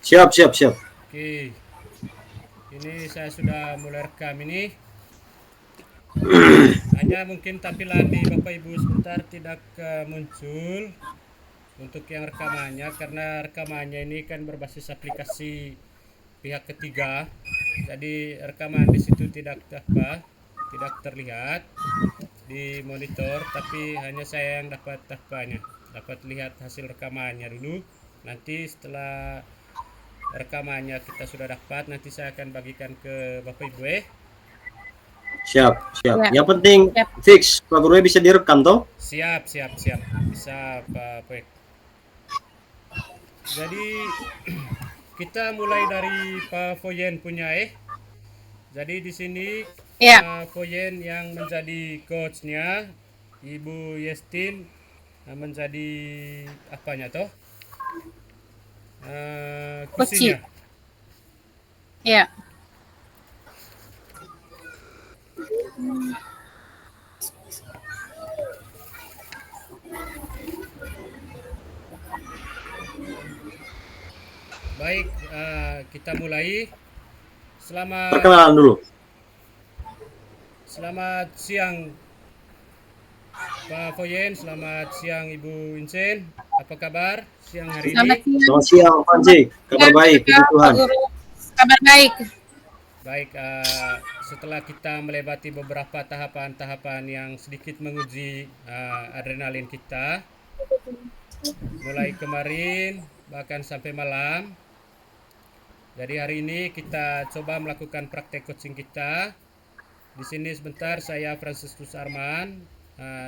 Siap, siap, siap. Oke, ini saya sudah mulai rekam ini. Hanya mungkin tampilan di Bapak Ibu sebentar tidak muncul untuk yang rekamannya karena rekamannya ini kan berbasis aplikasi pihak ketiga. Jadi rekaman di situ tidak terlihat di monitor, tapi hanya saya yang dapat lihat hasil rekamannya dulu. Nanti setelah rekamannya kita sudah dapat, nanti saya akan bagikan ke Bapak Ibu. Siap, siap. Ya, Yang penting siap. fix, Pak Guru bisa direkam toh? Siap, siap, siap. Bisa Pak Poek. Jadi kita mulai dari Pak Foyen punya. Jadi di sini Ya, Pak Foyen yang menjadi coachnya, Ibu Yestin menjadi apanya toh? Koci. Kusinya. Ya, Baik, kita mulai. Selamat Perkenalan dulu. selamat siang Pak Foyen, selamat siang Ibu Vincent. Apa kabar siang hari ini? selamat siang. Selamat siang, Panji. Kabar baik, puji Pak Tuhan. Guru. Kabar baik. Baik, setelah kita melewati beberapa tahapan-tahapan yang sedikit menguji adrenalin kita, mulai kemarin bahkan sampai malam. Jadi hari ini kita coba melakukan praktek coaching kita. Di sini sebentar saya Franciscus Arman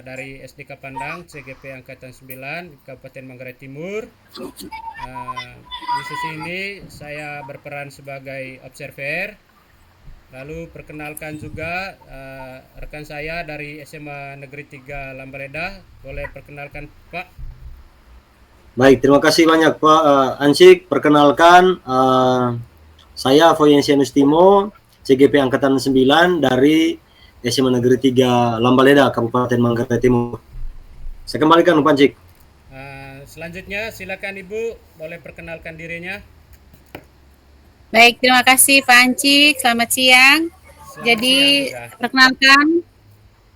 dari SDK Pandang CGP Angkatan 9 Kabupaten Manggarai Timur. Di sisi ini saya berperan sebagai observer. Lalu perkenalkan juga rekan saya dari SMA Negeri 3 Lambaleda. Boleh perkenalkan Pak? Baik, terima kasih banyak Pak Ansik. Perkenalkan, saya Foyensianus Timo, CGP Angkatan 9 dari SMA Negeri 3 Lambaleda, Kabupaten Manggarai Timur. Saya kembalikan Pak Ansik. Selanjutnya silakan Ibu, boleh perkenalkan dirinya. Baik, terima kasih Pak Ancik. Selamat siang. Selamat Jadi, siang juga. perkenalkan,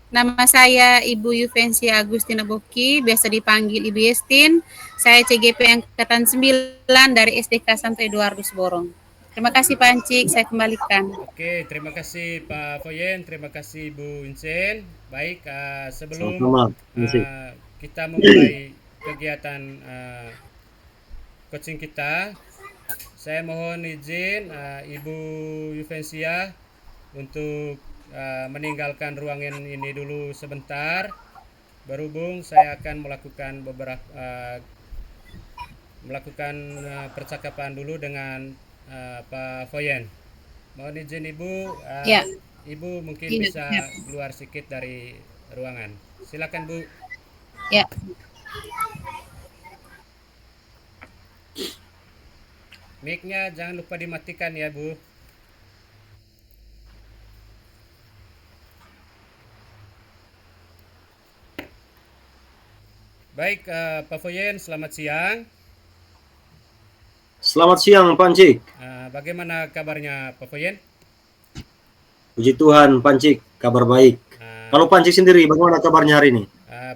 nama saya Ibu Yuvensia Agustina Boki, biasa dipanggil Ibu Yestin. Saya CGP Angkatan 9 dari SDK Santo Eduardus Borong. Terima kasih Pak Ancik, saya kembalikan. Oke, terima kasih Pak Foyen, terima kasih Bu Vincent. Baik, sebelum Sama-sama, Pak Ansik. kita memulai kegiatan coaching kita, saya mohon izin Ibu Yuvensia untuk meninggalkan ruangan ini dulu sebentar. Berhubung saya akan melakukan percakapan dulu dengan Pak Foyen. Mohon izin Ibu, Ya, Ibu mungkin iya, bisa siap. keluar sedikit dari ruangan. Silakan Bu. Ya. Mic-nya jangan lupa dimatikan ya Bu. Baik, Pak Foyen, selamat siang. Selamat siang Pak Ansik. Bagaimana kabarnya Pak Foyen? Puji Tuhan Pak Ansik, kabar baik. Kalau Pak Ansik sendiri, bagaimana kabarnya hari ini?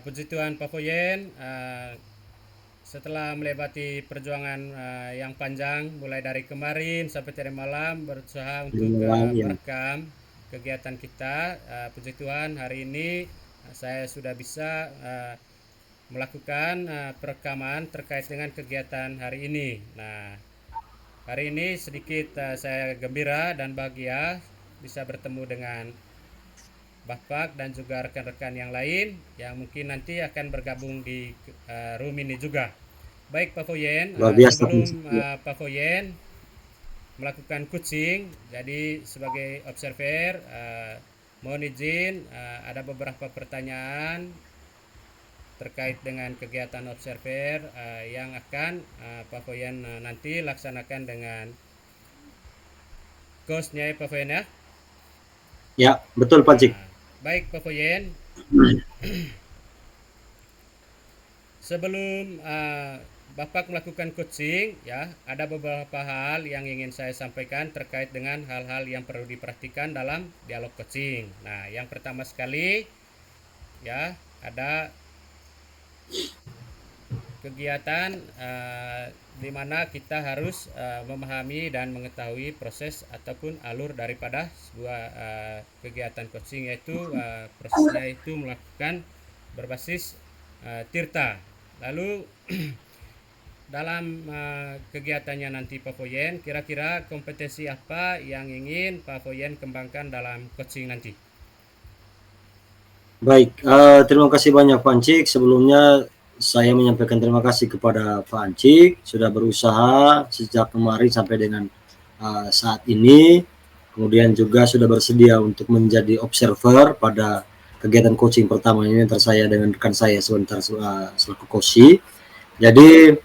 Puji Tuhan Pak Foyen, setelah melewati perjuangan yang panjang mulai dari kemarin sampai tadi malam berusaha untuk merekam kegiatan kita. Puji Tuhan hari ini saya sudah bisa melakukan perekaman terkait dengan kegiatan hari ini. Nah, hari ini sedikit saya gembira dan bahagia bisa bertemu dengan Bapak dan juga rekan-rekan yang lain yang mungkin nanti akan bergabung di room ini juga. Baik Pak Foyen, Luar biasa. sebelum Pak Foyen melakukan coaching, jadi sebagai observer, mohon izin ada beberapa pertanyaan terkait dengan kegiatan observer yang akan Pak Foyen nanti laksanakan dengan coach-nya Pak Foyen ya. Ya, betul Pak Ansik. Baik Pak Foyen, sebelum Bapak melakukan coaching, ya, ada beberapa hal yang ingin saya sampaikan terkait dengan hal-hal yang perlu diperhatikan dalam dialog coaching. Nah, yang pertama sekali, ya, ada kegiatan di mana kita harus memahami dan mengetahui proses ataupun alur daripada sebuah kegiatan coaching, yaitu prosesnya itu melakukan berbasis tirta. Lalu dalam kegiatannya nanti Pak Foyen, kira-kira kompetensi apa yang ingin Pak Foyen kembangkan dalam coaching nanti? Baik, terima kasih banyak Pak Ancik. Sebelumnya saya menyampaikan terima kasih kepada Pak Ancik sudah berusaha sejak kemarin sampai dengan saat ini. Kemudian juga sudah bersedia untuk menjadi observer pada kegiatan coaching pertama ini antara saya dengan rekan saya sebentar selaku coach. Jadi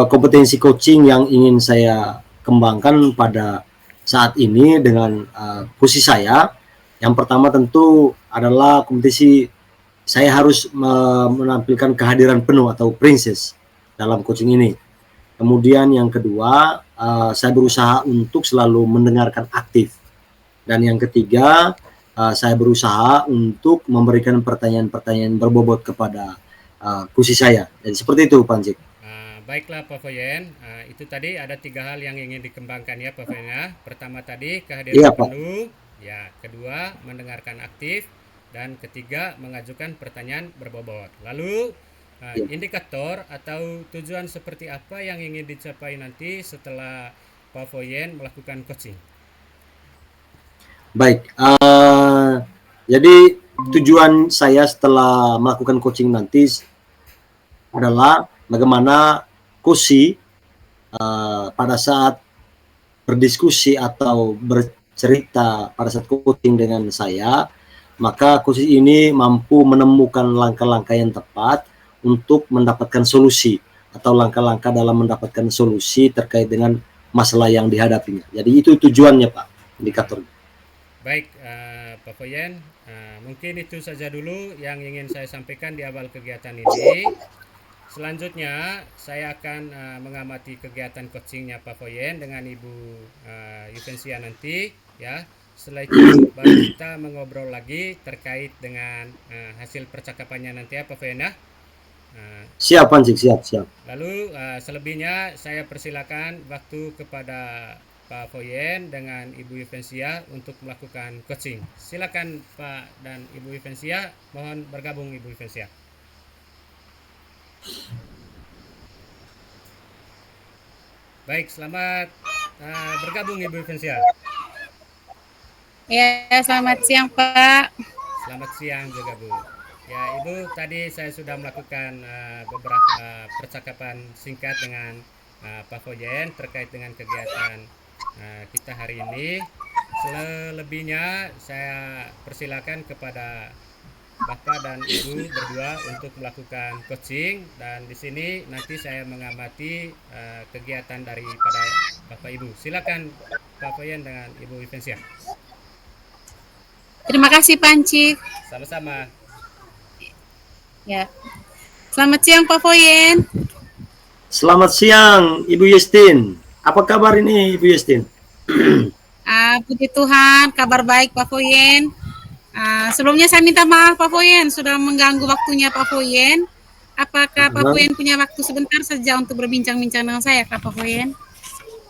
kompetensi coaching yang ingin saya kembangkan pada saat ini dengan posisi saya, yang pertama tentu adalah kompetisi saya harus menampilkan kehadiran penuh atau princess dalam coaching ini. Kemudian yang kedua, saya berusaha untuk selalu mendengarkan aktif. Dan yang ketiga, saya berusaha untuk memberikan pertanyaan-pertanyaan berbobot kepada kursi saya. Jadi seperti itu, Pak Ancik. Baiklah Pak Foyen, itu tadi ada 3 hal yang ingin dikembangkan ya Pak Foyen ya. Pertama tadi kehadiran Iya, Pak. penuh, ya. Kedua mendengarkan aktif, dan ketiga mengajukan pertanyaan berbobot. Lalu indikator atau tujuan seperti apa yang ingin dicapai nanti setelah Pak Foyen melakukan coaching? Baik, jadi tujuan saya setelah melakukan coaching nanti adalah bagaimana kursi pada saat berdiskusi atau bercerita pada saat coaching dengan saya, maka kursi ini mampu menemukan langkah-langkah yang tepat untuk mendapatkan solusi atau langkah-langkah dalam mendapatkan solusi terkait dengan masalah yang dihadapinya. Jadi itu tujuannya Pak, indikator. Baik Pak Foyen, mungkin itu saja dulu yang ingin saya sampaikan di awal kegiatan ini. Selanjutnya saya akan mengamati kegiatan coachingnya Pak Foyen dengan Ibu Yufensia nanti, ya. Setelah itu baru kita mengobrol lagi terkait dengan hasil percakapannya nanti ya Pak Foyen ya. Siap Pancik, siap. Lalu selebihnya saya persilakan waktu kepada Pak Foyen dengan Ibu Yufensia untuk melakukan coaching. Silakan Pak dan Ibu Yufensia, mohon bergabung Ibu Yufensia. Baik, selamat bergabung Ibu Yufensia. Ya, selamat siang Pak. Selamat siang juga Bu. Ya Ibu, tadi saya sudah melakukan beberapa percakapan singkat dengan Pak Foyen terkait dengan kegiatan kita hari ini. Selebihnya saya persilakan kepada Bapak dan Ibu berdua untuk melakukan coaching, dan di sini nanti saya mengamati kegiatan daripada Bapak Ibu. Silakan Pak Foyen dengan Ibu Yufensia. Terima kasih Panci. Sama-sama. Ya. Selamat siang Pak Foyen. Selamat siang Ibu Yestin. Apa kabar ini Ibu Yestin? Puji Tuhan, kabar baik Pak Foyen. Sebelumnya saya minta maaf Pak Foyen sudah mengganggu waktunya Pak Foyen. Apakah Pak Foyen punya waktu sebentar saja untuk berbincang-bincang dengan saya Pak Foyen?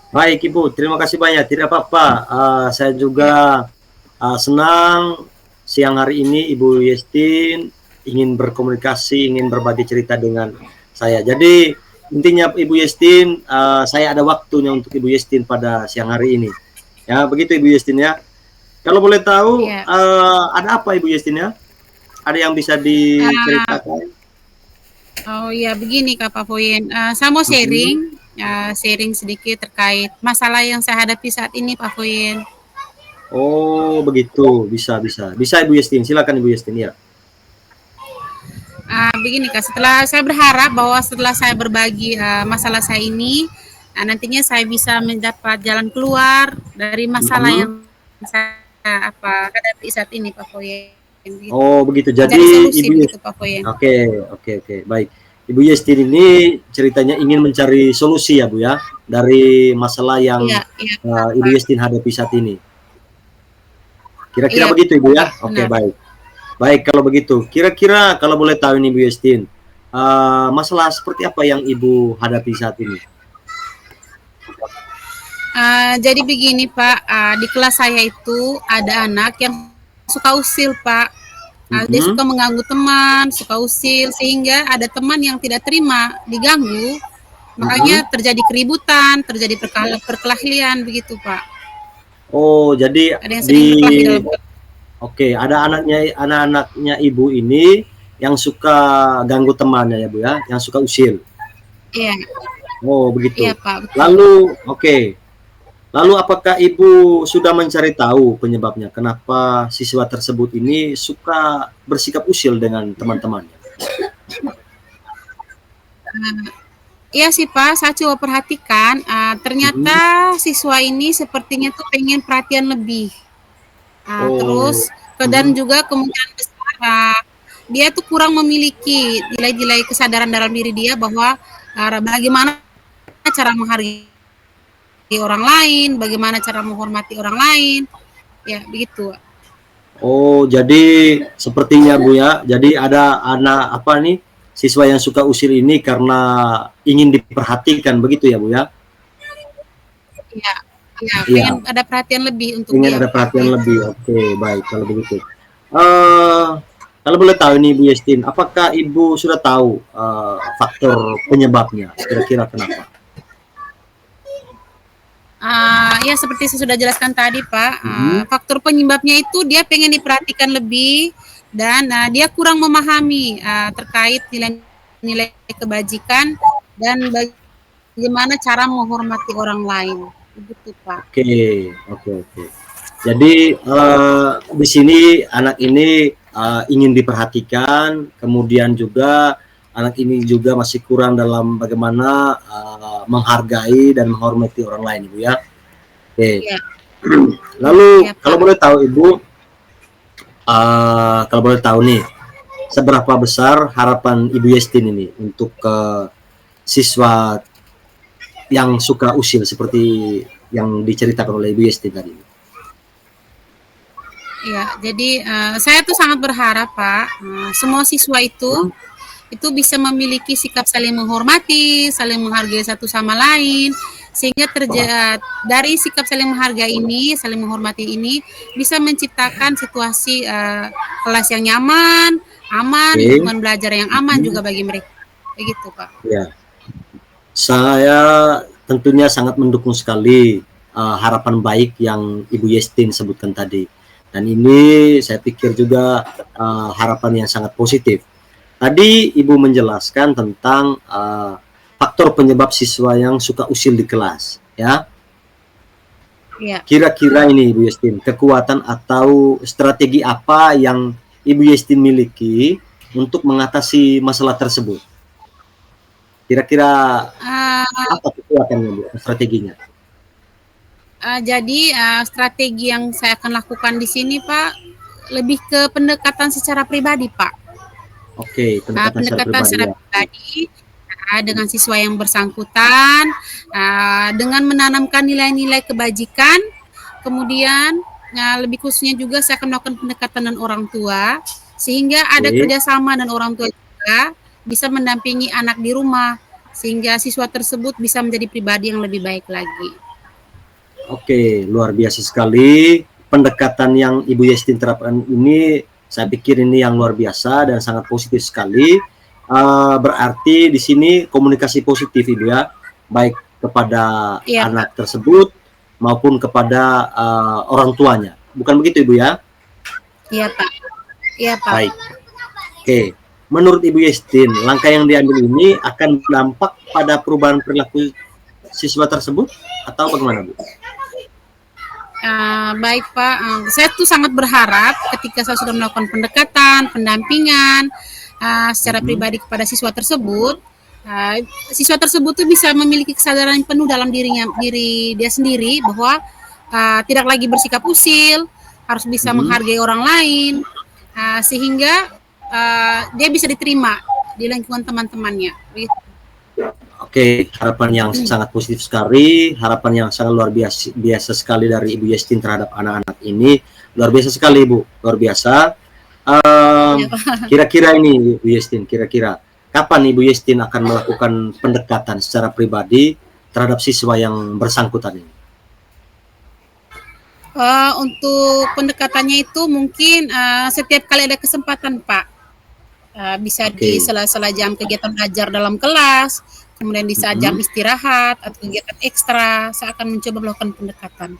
Baik Ibu, terima kasih banyak. Tidak apa-apa. Saya juga senang siang hari ini Ibu Yestin ingin berkomunikasi, ingin berbagi cerita dengan saya. Jadi intinya Ibu Yestin, saya ada waktunya untuk Ibu Yestin pada siang hari ini. Ya, begitu Ibu Yestin ya. Kalau boleh tahu, ada apa Ibu Yestin ya? Ada yang bisa diceritakan? Oh ya, begini Kak Pak Foyen. Saya mau sharing, sharing sedikit terkait masalah yang saya hadapi saat ini Pak Foyen. Oh begitu, bisa Ibu Yestin, silakan Ibu Yestin ya. Begini Kak, setelah saya berharap bahwa setelah saya berbagi masalah saya ini, nantinya saya bisa mendapat jalan keluar dari masalah yang saya hadapi saat ini Pak Foyen. Oh begitu, jadi solusi, Ibu begitu, Pak Foyen. Oke, baik. Ibu Yestin ini ceritanya ingin mencari solusi ya Bu ya, dari masalah yang Iya, iya, Ibu Yestin hadapi saat ini. Kira-kira iya, begitu Ibu ya? Pak, Oke, benar. baik. Baik, kalau begitu. Kira-kira kalau boleh tahu ini Bu Yestin, masalah seperti apa yang Ibu hadapi saat ini? Jadi begini Pak, di kelas saya itu ada anak yang suka usil Pak. Dia Mhm, suka mengganggu teman, suka usil, sehingga ada teman yang tidak terima diganggu, mhm. makanya terjadi keributan, terjadi perkelahian begitu Pak. Oh, jadi Ada yang di sering berkelahi dalam kelas. oke, ada anak-anaknya Ibu ini yang suka ganggu temannya ya Bu ya, yang suka usil. Iya, Oh, iya begitu. Pak, betul. Lalu oke. Lalu apakah Ibu sudah mencari tahu penyebabnya? Kenapa siswa tersebut ini suka bersikap usil dengan teman-temannya? Iya sih Pak, saya coba perhatikan, ternyata Mhm. siswa ini sepertinya tuh pengen perhatian lebih. Terus Oh, dan mhm. juga kemungkinan besar, dia tuh kurang memiliki nilai-nilai kesadaran dalam diri dia bahwa, bagaimana cara menghargai orang lain, bagaimana cara menghormati orang lain, ya begitu. Oh, jadi sepertinya Bu ya, jadi ada anak apa nih, siswa yang suka usil ini karena ingin diperhatikan begitu ya Bu ya? Iya, iya, pengen Iya, ada perhatian lebih untuk ingin dia ada Pak, perhatian gitu. lebih. Oke, baik kalau begitu. Eh, kalau boleh tahu nih Bu Yestin, apakah Ibu sudah tahu faktor penyebabnya? Kira-kira kenapa? Ya seperti saya sudah jelaskan tadi Pak, Mhm. faktor penyebabnya itu dia pengen diperhatikan lebih dan, dia kurang memahami, terkait nilai-nilai kebajikan dan bagaimana cara menghormati orang lain, begitu Pak. Oke, oke, oke. Jadi di sini anak ini ingin diperhatikan, kemudian juga anak ini juga masih kurang dalam bagaimana menghargai dan menghormati orang lain, Ibu ya. Oke. Iya, Lalu iya kalau Pak. boleh tahu Ibu, kalau boleh tahu nih, seberapa besar harapan Ibu Yestin ini untuk siswa yang suka usil seperti yang diceritakan oleh Ibu Yestin tadi? Iya, jadi, saya tuh sangat berharap Pak, semua siswa Hmm? itu bisa memiliki sikap saling menghormati, saling menghargai satu sama lain, sehingga dari sikap saling menghargai ini, saling menghormati ini, bisa menciptakan situasi kelas yang nyaman, aman, Oke. lingkungan belajar yang aman Hmm. juga bagi mereka. Begitu, Pak. Ya, saya tentunya sangat mendukung sekali harapan baik yang Ibu Yestin sebutkan tadi. Dan ini saya pikir juga harapan yang sangat positif. Tadi Ibu menjelaskan tentang faktor penyebab siswa yang suka usil di kelas, ya. Iya. Kira-kira ini Ibu Yestin, kekuatan atau strategi apa yang Ibu Yestin miliki untuk mengatasi masalah tersebut? Kira-kira Uh, apa kekuatannya Bu, strateginya? jadi strategi yang saya akan lakukan di sini, Pak, lebih ke pendekatan secara pribadi, Pak. Oke, pendekatan secara Pendekatan pribadi secara ya. pribadi dengan siswa yang bersangkutan, dengan menanamkan nilai-nilai kebajikan, kemudian lebih khususnya juga saya akan melakukan pendekatan dengan orang tua, sehingga ada Oke, kerjasama dan orang tua juga bisa mendampingi anak di rumah, sehingga siswa tersebut bisa menjadi pribadi yang lebih baik lagi. oke, luar biasa sekali. Pendekatan yang Ibu Yestin terapkan ini, saya pikir ini yang luar biasa dan sangat positif sekali. Berarti di sini komunikasi positif Ibu ya, baik kepada Iya Pak, anak tersebut maupun kepada orang tuanya. Bukan begitu Ibu ya? iya Pak, iya Pak. Baik. Oke. Menurut Ibu Yestin, langkah yang diambil ini akan berdampak pada perubahan perilaku siswa tersebut atau bagaimana Bu? Baik Pak, saya tuh sangat berharap ketika saya sudah melakukan pendekatan, pendampingan secara Mhm. pribadi kepada uh, siswa tersebut tuh bisa memiliki kesadaran yang penuh dalam diri dia sendiri bahwa tidak lagi bersikap usil, harus bisa Mhm. menghargai orang lain, sehingga dia bisa diterima di lingkungan teman-temannya. Begitu. Oke, harapan yang sangat positif sekali, harapan yang sangat luar biasa sekali dari Ibu Yestin terhadap anak-anak ini. Luar biasa sekali, Ibu, luar biasa. Iya, Pak. Kira-kira ini, Ibu Yestin, kira-kira kapan Ibu Yestin akan melakukan pendekatan secara pribadi terhadap siswa yang bersangkutan ini? Untuk pendekatannya itu mungkin setiap kali ada kesempatan, Pak. Bisa di Oke. sela-sela jam kegiatan belajar dalam kelas, kemudian di saat jam istirahat atau kegiatan ekstra, saya akan mencoba melakukan pendekatan.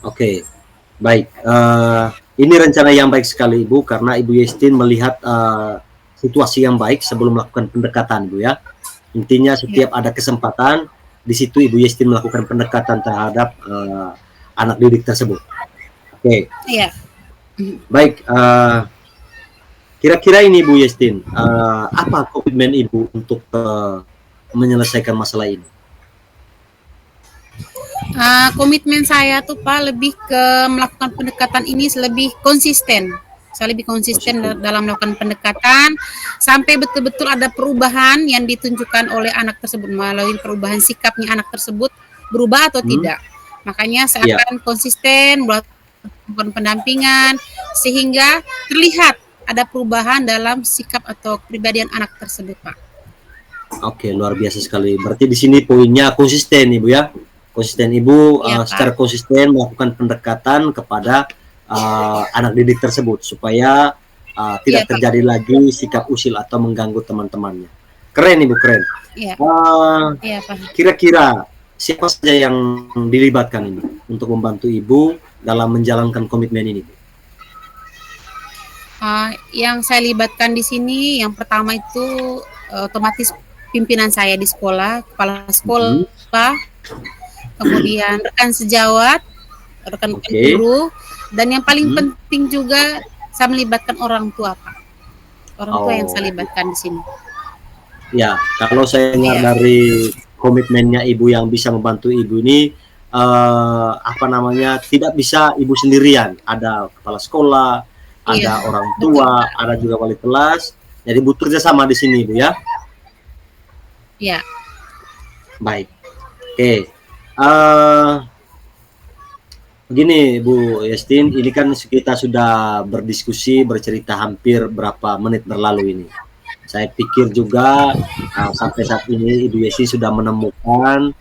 Oke, baik. Ini rencana yang baik sekali, Ibu, karena Ibu Yestin melihat situasi yang baik sebelum melakukan pendekatan, Bu ya. Intinya setiap ada kesempatan, di situ Ibu Yestin melakukan pendekatan terhadap anak didik tersebut. Oke, Iya. baik. Kira-kira ini, Bu Yestin, apa komitmen Ibu untuk menyelesaikan masalah ini? Komitmen saya tuh Pak lebih ke melakukan pendekatan ini lebih konsisten. Saya lebih konsisten dalam melakukan pendekatan sampai betul-betul ada perubahan yang ditunjukkan oleh anak tersebut, melalui perubahan sikapnya anak tersebut berubah atau tidak. Makanya saya akan konsisten melakukan pendampingan sehingga terlihat ada perubahan dalam sikap atau kepribadian anak tersebut, Pak. Oke, luar biasa sekali. Berarti di sini poinnya konsisten, Ibu ya. Konsisten, Ibu secara konsisten melakukan pendekatan kepada anak didik tersebut supaya tidak terjadi lagi sikap usil atau mengganggu teman-temannya. Keren, Ibu, keren. Iya, Pak. Kira-kira siapa saja yang dilibatkan ini untuk membantu Ibu dalam menjalankan komitmen ini, Bu? Yang saya libatkan di sini, yang pertama itu otomatis pimpinan saya di sekolah, kepala sekolah, kemudian rekan sejawat, rekan guru, dan yang paling penting juga saya melibatkan orang tua, Pak. Orang tua yang saya libatkan di sini. Ya, kalau saya dengar dari komitmennya Ibu yang bisa membantu Ibu ini, tidak bisa Ibu sendirian. Ada kepala sekolah, ada orang tua, ada juga wali kelas. Jadi butuh kerjasama di sini, Bu ya. Iya. Baik. Oke. Begini, Bu Yestin, ini kan kita sudah berdiskusi, bercerita hampir berapa menit berlalu ini. Saya pikir juga sampai saat ini Ibu Yestin sudah menemukan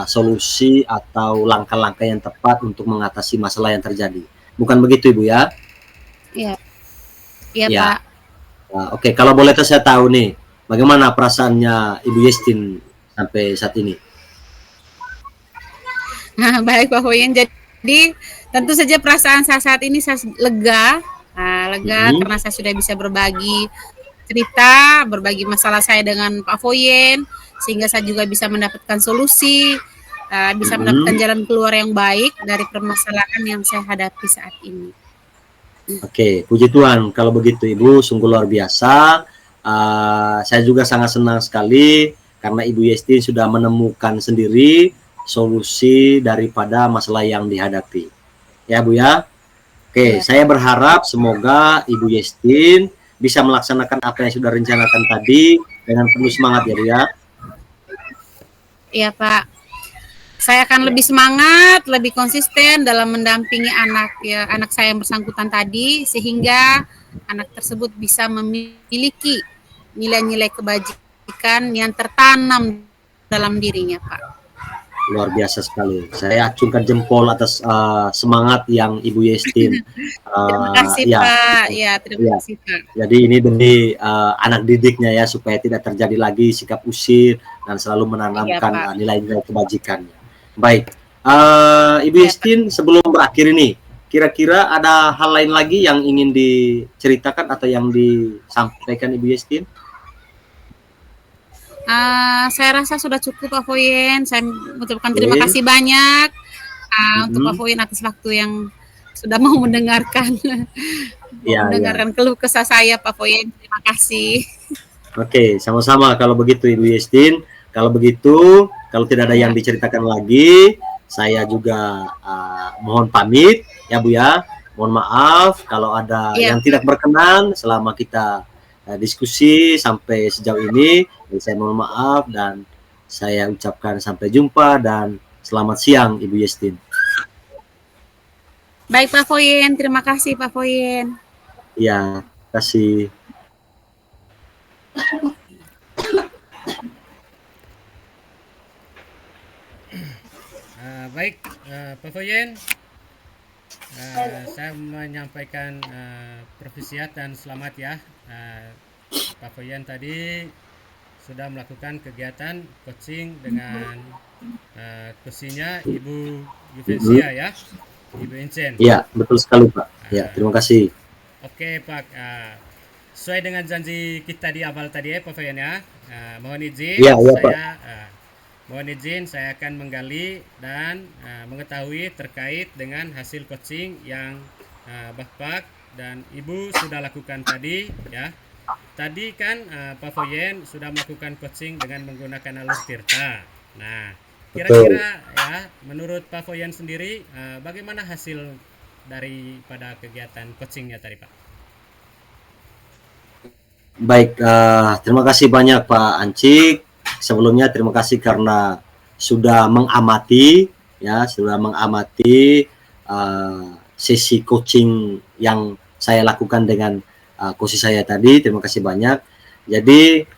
solusi atau langkah-langkah yang tepat untuk mengatasi masalah yang terjadi. Bukan begitu, Ibu ya? Iya. Iya, Pak. Oke, kalau boleh saya tahu nih, bagaimana perasaannya Ibu Yestin sampai saat ini? Baik, Pak Hoyen. Jadi tentu saja perasaan saya saat ini saya lega, karena saya sudah bisa berbagi cerita, berbagi masalah saya dengan Pak Foyen, sehingga saya juga bisa mendapatkan solusi, bisa mendapatkan jalan keluar yang baik dari permasalahan yang saya hadapi saat ini. Oke, puji Tuhan kalau begitu Ibu, sungguh luar biasa. Saya juga sangat senang sekali karena Ibu Yestin sudah menemukan sendiri solusi daripada masalah yang dihadapi. Ya, Bu ya. Oke, saya berharap semoga Ibu Yestin bisa melaksanakan apa yang sudah rencanakan tadi dengan penuh semangat ya, Bu ya. Iya, Pak. Saya akan lebih semangat, lebih konsisten dalam mendampingi anak saya yang bersangkutan tadi, sehingga anak tersebut bisa memiliki nilai-nilai kebajikan yang tertanam dalam dirinya, Pak. Luar biasa sekali. Saya acungkan jempol atas semangat yang Ibu Yestin. Terima kasih, Pak. Ya, terima kasih, Pak. Jadi ini demi anak didiknya ya, supaya tidak terjadi lagi sikap usir dan selalu menanamkan nilai-nilai kebajikannya. Baik, Ibu Yestin, sebelum berakhir ini, kira-kira ada hal lain lagi yang ingin diceritakan atau yang disampaikan Ibu Yestin? Saya rasa sudah cukup, Pak Foyen. Saya mengucapkan terima kasih banyak untuk Pak Foyen atas waktu yang sudah mau mendengarkan mendengarkan keluh kesah saya, Pak Foyen. Terima kasih. Oke, sama-sama kalau begitu Ibu Yestin. Kalau begitu, kalau tidak ada yang diceritakan lagi, saya juga mohon pamit ya, Bu ya. Mohon maaf kalau ada yang tidak berkenan selama kita diskusi sampai sejauh ini. Jadi saya mohon maaf dan saya ucapkan sampai jumpa dan selamat siang Ibu Yestin. Baik Pak Foyen, terima kasih Pak Foyen. Ya, terima kasih. Baik, Pak Foyen, saya menyampaikan perpisiat dan selamat ya. Pak Foyen tadi sudah melakukan kegiatan coaching dengan coachingnya Ibu Yufensia ya, Ibu Incen. Ya, betul sekali Pak. Ya, terima kasih. Oke Pak, sesuai dengan janji kita di awal tadi ya Pak Foyen ya. Mohon izin Ya, ya, saya mohon izin saya akan menggali dan mengetahui terkait dengan hasil coaching yang Bapak dan Ibu sudah lakukan tadi ya. Tadi kan Pak Foyen sudah melakukan coaching dengan menggunakan alur tirta. Nah, kira-kira ya menurut Pak Foyen sendiri bagaimana hasil daripada kegiatan coachingnya tadi Pak? Baik, terima kasih banyak Pak Ancik. Sebelumnya terima kasih karena sudah mengamati sesi coaching yang saya lakukan dengan coach saya tadi. Terima kasih banyak. Jadi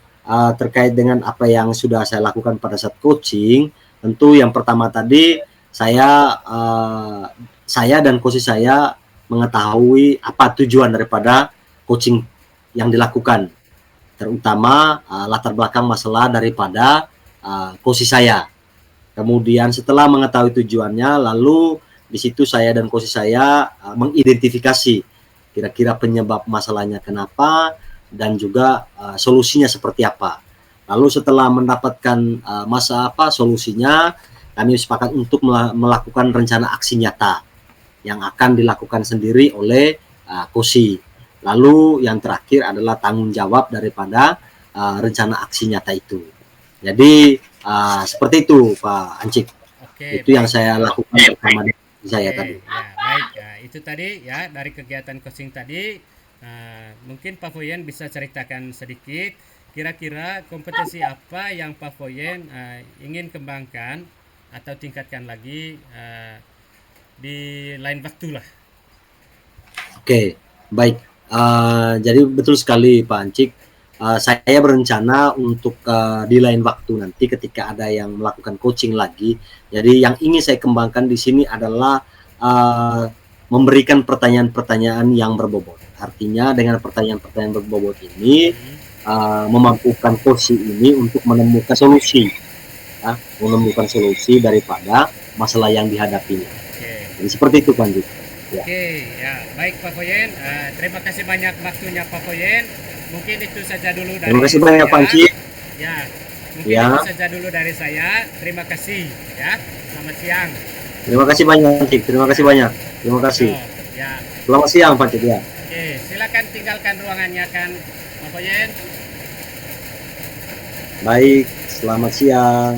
terkait dengan apa yang sudah saya lakukan pada saat coaching, tentu yang pertama tadi saya dan coach saya mengetahui apa tujuan daripada coaching yang dilakukan, terutama latar belakang masalah daripada coach saya. Kemudian setelah mengetahui tujuannya, lalu di situ saya dan coach saya mengidentifikasi kira-kira penyebab masalahnya kenapa dan juga solusinya seperti apa. Lalu setelah mendapatkan solusinya, kami sepakat untuk melakukan rencana aksi nyata yang akan dilakukan sendiri oleh coach. Lalu yang terakhir adalah tanggung jawab daripada rencana aksi nyata itu. Jadi seperti itu Pak Ancik. Oke, itu yang saya lakukan bersama saya tadi. Ya, baik. Itu tadi ya dari kegiatan coaching tadi. Mungkin Pak Foyen bisa ceritakan sedikit kira-kira kompetensi apa yang Pak Foyen ingin kembangkan atau tingkatkan lagi di lain waktu lah. Oke, baik. Jadi betul sekali Pak Ancik. Saya berencana untuk di lain waktu nanti ketika ada yang melakukan coaching lagi. Jadi yang ingin saya kembangkan di sini adalah memberikan pertanyaan-pertanyaan yang berbobot. Artinya dengan pertanyaan-pertanyaan berbobot ini memampukan coach ini untuk menemukan solusi, menemukan solusi daripada masalah yang dihadapinya. Jadi seperti itu Pak Ancik. Ya. Oke, ya baik Pak Foyen. Terima kasih banyak waktunya Pak Foyen. Mungkin itu saja dulu dari Terima kasih banyak Pak Ancik. Ya, mungkin itu saja dulu dari saya. Terima kasih ya. Selamat siang. Terima kasih banyak Ancik. Terima kasih banyak. Terima kasih. Ya. Selamat siang Pak Ancik ya. Oke, silakan tinggalkan ruangannya kan Pak Foyen. Baik, selamat siang.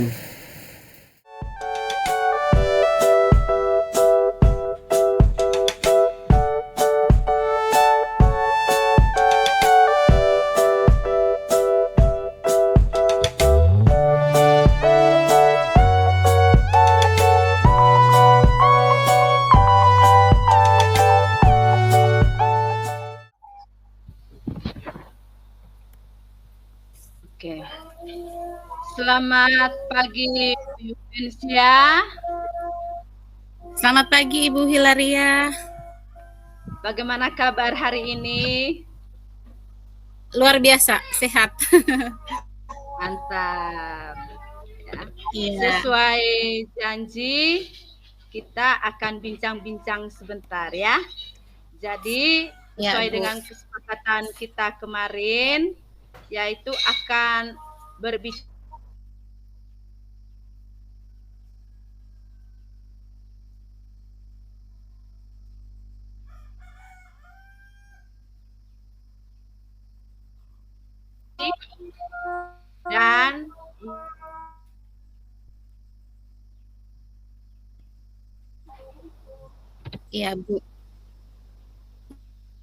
Oke. Selamat pagi Yufensia. Selamat pagi Ibu Hilaria. Bagaimana kabar hari ini? Luar biasa, sehat. Mantap. Ya. Sesuai janji, kita akan bincang-bincang sebentar ya. Jadi sesuai dengan kesepakatan kita kemarin, yaitu akan berbicara dan ya Bu.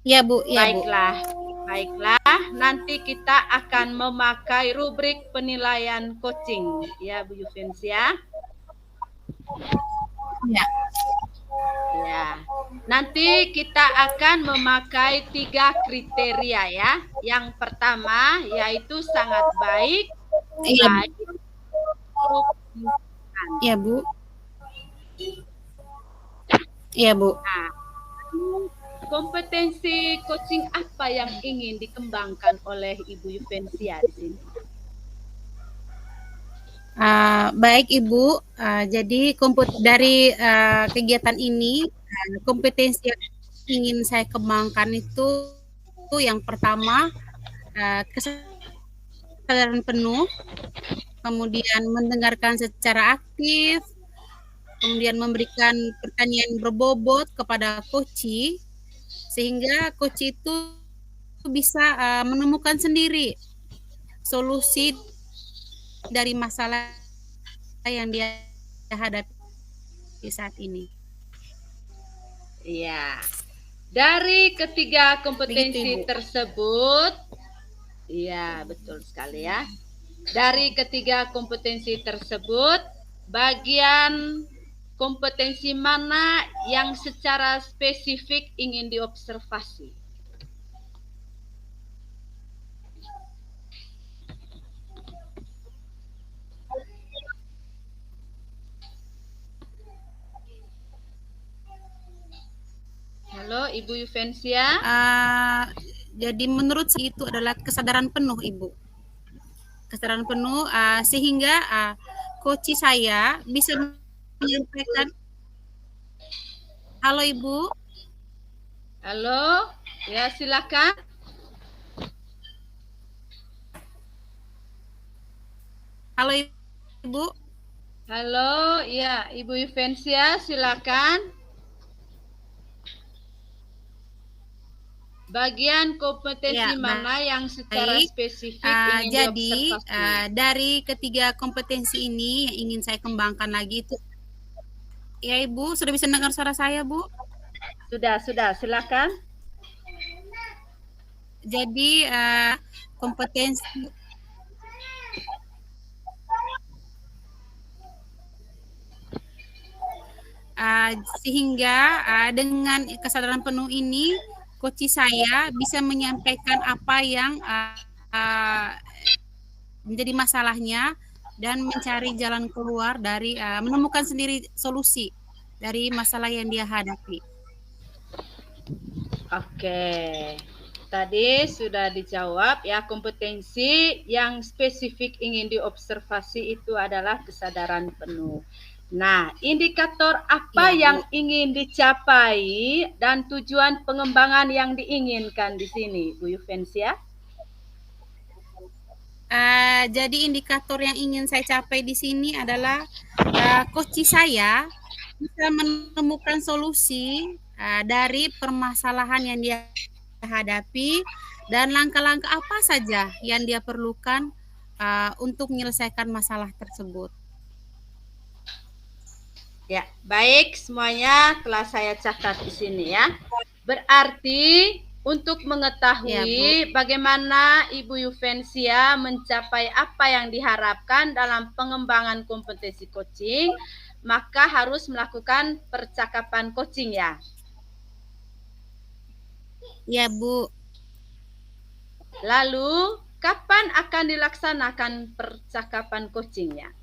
Ya Bu, ya baiklah. Bu. Baiklah, nanti kita akan memakai rubrik penilaian coaching, ya Bu Yufensia. Ya. Ya, nanti kita akan memakai 3 kriteria ya. Yang pertama yaitu sangat baik, Iya, baik, buruk, menyenangkan. iya Bu. Iya Bu. Nah, kompetensi coaching apa yang ingin dikembangkan oleh Ibu Yufensia di sini? Baik Ibu, jadi dari kegiatan ini kompetensi yang ingin saya kembangkan itu yang pertama kesadaran penuh, kemudian mendengarkan secara aktif, kemudian memberikan pertanyaan berbobot kepada coachi, sehingga coach itu bisa menemukan sendiri solusi dari masalah yang dia hadapi saat ini. Iya. Dari ketiga kompetensi Begitu, Ibu. tersebut, iya betul sekali ya. Dari ketiga kompetensi tersebut, bagian kompetensi mana yang secara spesifik ingin diobservasi? Halo, Ibu Yufensia. Jadi menurut saya itu adalah kesadaran penuh, Ibu. Kesadaran penuh sehingga coach saya bisa menyampaikan. Halo, Ibu. Halo, ya silakan. Halo, Ibu. Halo, ya Ibu Yufensia silakan. Bagian kompetensi Ya, mana yang secara baik. spesifik ingin Jadi diobservasi? dari ketiga kompetensi ini yang ingin saya kembangkan lagi itu, ya Ibu sudah bisa dengar suara saya Bu? Sudah, silakan. Jadi kompetensi sehingga dengan kesadaran penuh ini coach saya bisa menyampaikan apa yang menjadi masalahnya dan mencari jalan keluar dari menemukan sendiri solusi dari masalah yang dia hadapi. Oke. Tadi sudah dijawab ya, kompetensi yang spesifik ingin diobservasi itu adalah kesadaran penuh. Nah, indikator apa Ya, yang ingin dicapai dan tujuan pengembangan yang diinginkan di sini, Bu Yufensia? Jadi indikator yang ingin saya capai di sini adalah coach saya bisa menemukan solusi dari permasalahan yang dia hadapi dan langkah-langkah apa saja yang dia perlukan untuk menyelesaikan masalah tersebut. Ya, baik, semuanya telah saya catat di sini ya. Berarti untuk mengetahui bagaimana Ibu Yufensia mencapai apa yang diharapkan dalam pengembangan kompetensi coaching, maka harus melakukan percakapan coaching ya. Ya, Bu. Lalu, kapan akan dilaksanakan percakapan coachingnya?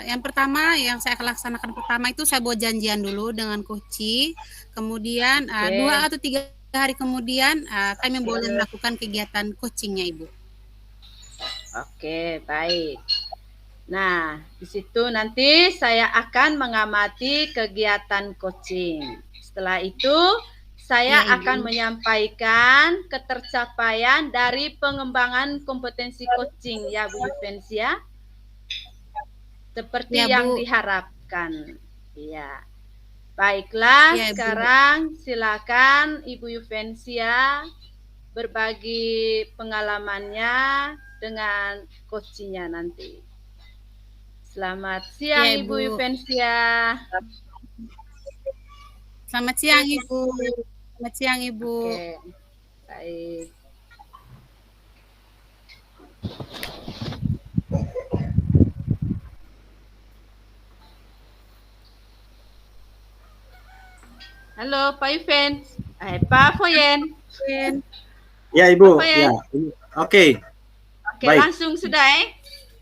Yang pertama yang saya akan laksanakan pertama itu saya buat janjian dulu dengan coach, kemudian 2 atau 3 hari kemudian kami boleh melakukan kegiatan coachingnya Ibu. Oke, baik. Nah, di situ nanti saya akan mengamati kegiatan coaching. Setelah itu saya akan menyampaikan ketercapaian dari pengembangan kompetensi coaching ya Bu Yufensia. Seperti yang diharapkan. Ya. Baiklah, sekarang silakan Ibu Yufensia berbagi pengalamannya dengan coachingnya nanti. Selamat siang Ibu Yufensia. Selamat siang Ibu. Selamat siang, Ibu. Oke, baik. Halo Pak Yufens, Pak Foyen. Ya Ibu, Apa ya? ya. Oke, Oke, baik. langsung sudah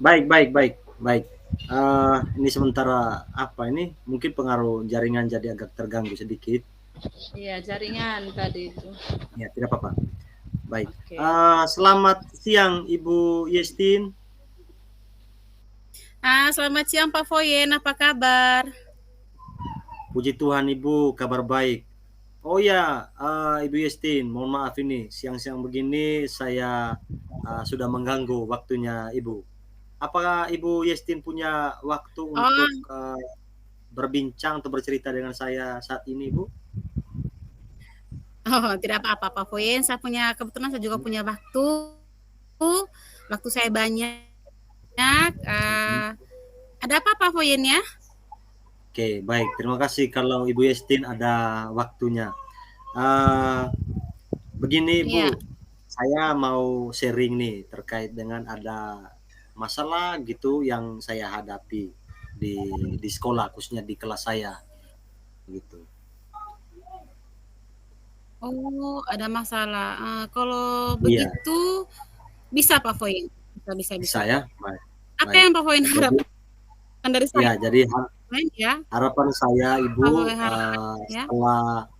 Baik. Ini sementara apa ini? Mungkin pengaruh jaringan jadi agak terganggu sedikit. Iya, jaringan tadi itu. Ya, tidak apa-apa. Baik. Oke. Selamat siang Ibu Yestin. Selamat siang Pak Foyen, apa kabar? Puji Tuhan Ibu, kabar baik. Oh ya, Ibu Yestin, mohon maaf ini siang-siang begini saya sudah mengganggu waktunya Ibu. Apakah Ibu Yestin punya waktu untuk berbincang atau bercerita dengan saya saat ini, Bu? Oh, tidak apa-apa Pak Foyen, kebetulan saya juga punya waktu. Waktu saya banyak. Ada apa Pak Foyen ya? Oke, baik. Terima kasih kalau Ibu Yestin ada waktunya. Begini Bu, Iya. saya mau sharing nih terkait dengan ada masalah gitu yang saya hadapi di sekolah, khususnya di kelas saya, gitu. Oh, ada masalah. Kalau Iya, begitu bisa Pak Foyen, bisa. bisa ya. Baik. Apa yang Pak Foyen harapkan dari saya? Ya, jadi Ya, harapan saya Ibu ya. setelah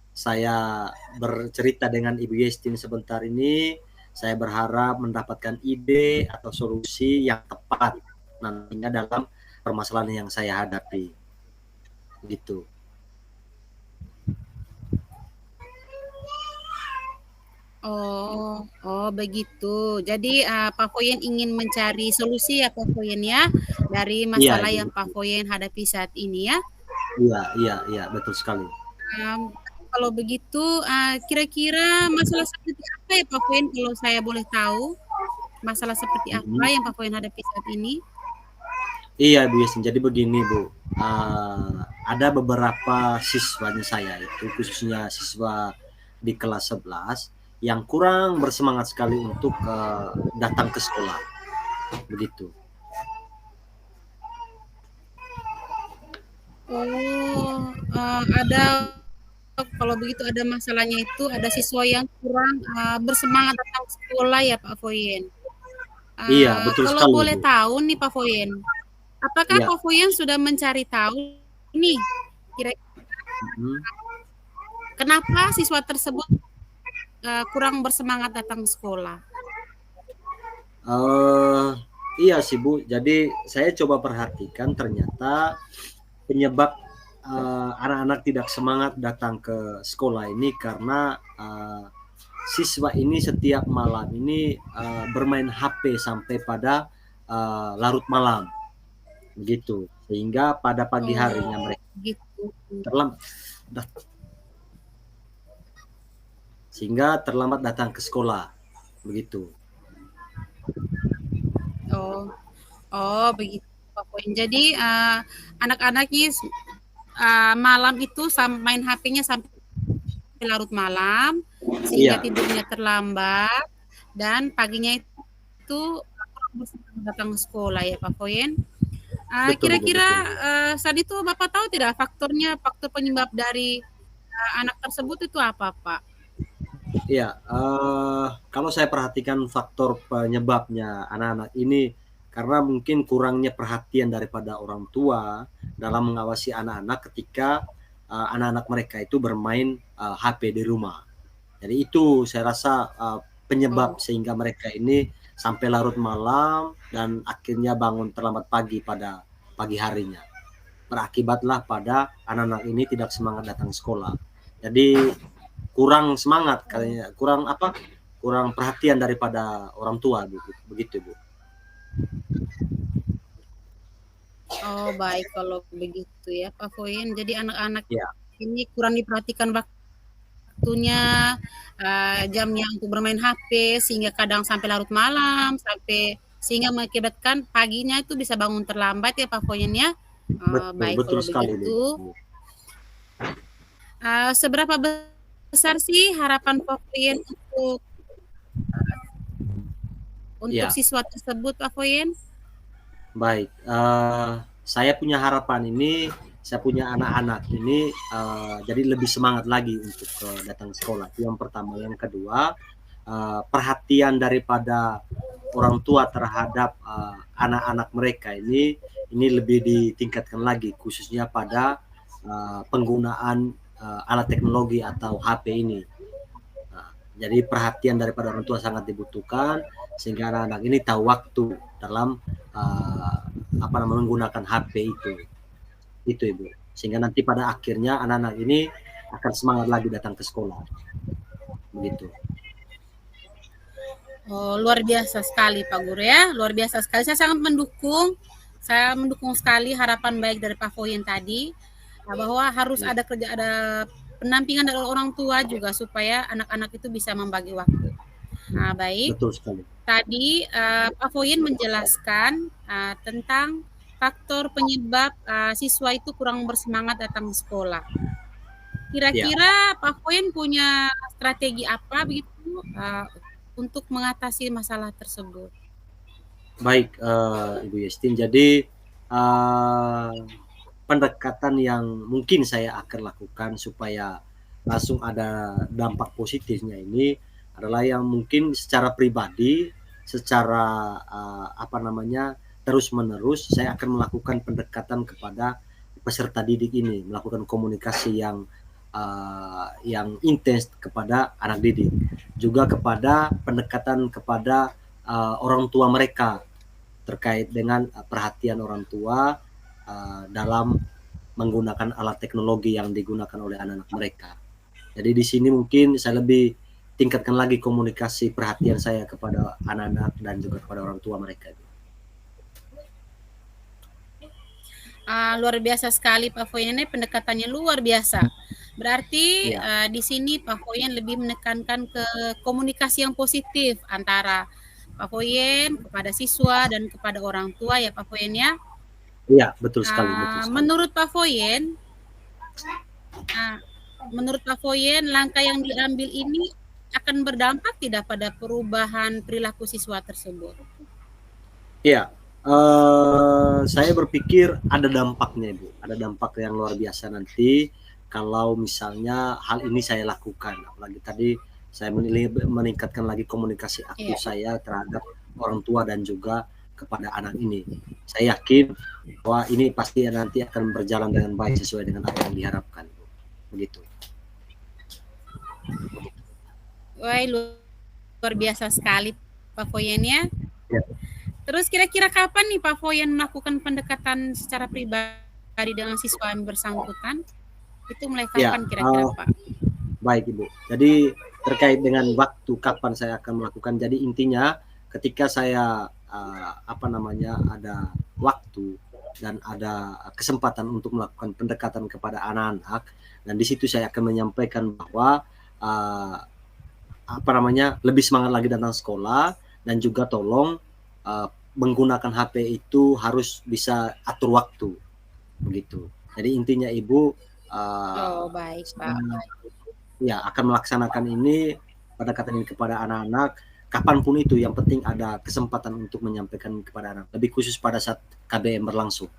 saya bercerita dengan Ibu Yestin sebentar ini, saya berharap mendapatkan ide atau solusi yang tepat nantinya dalam permasalahan yang saya hadapi. Gitu. Oh begitu. Jadi Pak Foyen ingin mencari solusi ya Pak Foyen ya dari masalah Iya, yang Pak Foyen hadapi saat ini ya. iya, betul sekali. Kalau begitu kira-kira masalah seperti apa ya Pak Foyen kalau saya boleh tahu? Masalah seperti apa yang Pak Foyen hadapi saat ini? Iya, Bu Yestin. Jadi begini, Bu. Ada beberapa siswanya saya itu, khususnya siswa di kelas 11 yang kurang bersemangat sekali untuk datang ke sekolah. Begitu. Ada kalau begitu ada masalahnya itu ada siswa yang kurang bersemangat datang ke sekolah ya Pak Foyen. Iya, betul Kalau sekali, boleh Bu. tahu nih Pak Foyen, apakah Iya. Pak Foyen sudah mencari tahu nih kira-kira kenapa siswa tersebut kurang bersemangat datang ke sekolah? Iya sih Bu. Jadi saya coba perhatikan ternyata penyebab anak-anak tidak semangat datang ke sekolah ini karena siswa ini setiap malam ini bermain HP sampai pada larut malam, begitu. Sehingga pada pagi harinya mereka terlambat datang ke sekolah, begitu. Oh begitu Pak Poin. Jadi anak-anaknya malam itu main HP-nya sampai larut malam sehingga tidurnya terlambat dan paginya itu datang ke sekolah ya Pak Poin. Kira-kira saat itu Bapak tahu tidak faktor penyebab dari anak tersebut itu apa Pak? Iya, kalau saya perhatikan faktor penyebabnya anak-anak ini karena mungkin kurangnya perhatian daripada orang tua dalam mengawasi anak-anak ketika anak-anak mereka itu bermain HP di rumah. Jadi itu saya rasa penyebab sehingga mereka ini sampai larut malam dan akhirnya bangun terlambat pagi pada pagi harinya. Berakibatlah pada anak-anak ini tidak semangat datang sekolah. Jadi kurang semangat kayaknya, kurang perhatian daripada orang tua begitu Bu. Oh baik kalau begitu ya Pak Foyen. Jadi anak-anak ini kurang diperhatikan waktunya, jamnya untuk bermain HP sehingga kadang sampai larut malam sehingga mengakibatkan paginya itu bisa bangun terlambat ya Pak Foyen ya. Betul, baik betul kalau sekali begitu. Seberapa besar sih harapan Pak Foyen untuk Ya, siswa tersebut, Pak Foyen? baik. Saya punya harapan ini, saya punya anak-anak ini jadi lebih semangat lagi untuk datang ke sekolah. Itu yang pertama. Yang kedua, perhatian daripada orang tua terhadap anak-anak mereka ini lebih ditingkatkan lagi, khususnya pada penggunaan alat teknologi atau HP ini. Jadi perhatian daripada orang tua sangat dibutuhkan sehingga anak-anak ini tahu waktu dalam menggunakan HP itu Ibu, sehingga nanti pada akhirnya anak-anak ini akan semangat lagi datang ke sekolah, begitu. Oh, luar biasa sekali Pak Guru ya, luar biasa sekali. Saya sangat mendukung, sekali harapan baik dari Pak Foyen tadi, bahwa harus ada penampingan dari orang tua juga supaya anak-anak itu bisa membagi waktu. Nah, baik. Betul sekali. Tadi Pak Foyen menjelaskan tentang faktor penyebab siswa itu kurang bersemangat datang ke sekolah. Kira-kira Pak Foyen punya strategi apa begitu untuk mengatasi masalah tersebut? Baik, Ibu Yestin. Jadi pendekatan yang mungkin saya akan lakukan supaya langsung ada dampak positifnya ini adalah yang mungkin secara pribadi, secara terus-menerus saya akan melakukan pendekatan kepada peserta didik ini, melakukan komunikasi yang intens kepada anak didik, juga kepada pendekatan kepada orang tua mereka terkait dengan perhatian orang tua dalam menggunakan alat teknologi yang digunakan oleh anak-anak mereka. Jadi di sini mungkin saya lebih tingkatkan lagi komunikasi perhatian saya kepada anak-anak dan juga kepada orang tua mereka. Luar biasa sekali Pak Foyen, ini pendekatannya luar biasa. Berarti di sini Pak Foyen lebih menekankan ke komunikasi yang positif antara Pak Foyen kepada siswa dan kepada orang tua ya Pak Foyen ya. Iya, betul sekali, betul sekali. Menurut Pak Foyen, langkah yang diambil ini akan berdampak tidak pada perubahan perilaku siswa tersebut? Iya, saya berpikir ada dampaknya, Ibu. Ada dampak yang luar biasa nanti kalau misalnya hal ini saya lakukan. Apalagi tadi saya meningkatkan lagi komunikasi aktif saya terhadap orang tua dan juga kepada anak ini. Saya yakin bahwa ini pasti nanti akan berjalan dengan baik sesuai dengan apa yang diharapkan. Begitu. Wah, luar biasa sekali Pak Foyen ya. Ya. Terus kira-kira kapan nih Pak Foyen melakukan pendekatan secara pribadi dengan siswa yang bersangkutan? Itu mulai kapan kira-kira Pak? Baik Ibu. Jadi terkait dengan waktu kapan saya akan melakukan. Jadi intinya ketika saya ada waktu dan ada kesempatan untuk melakukan pendekatan kepada anak-anak, dan di situ saya akan menyampaikan bahwa lebih semangat lagi datang sekolah, dan juga tolong menggunakan HP itu harus bisa atur waktu, begitu. Jadi intinya Ibu baik Pak. Ya, akan melaksanakan ini pendekatan ini kepada anak-anak kapanpun itu, yang penting ada kesempatan untuk menyampaikan kepada anak, lebih khusus pada saat KBM berlangsung.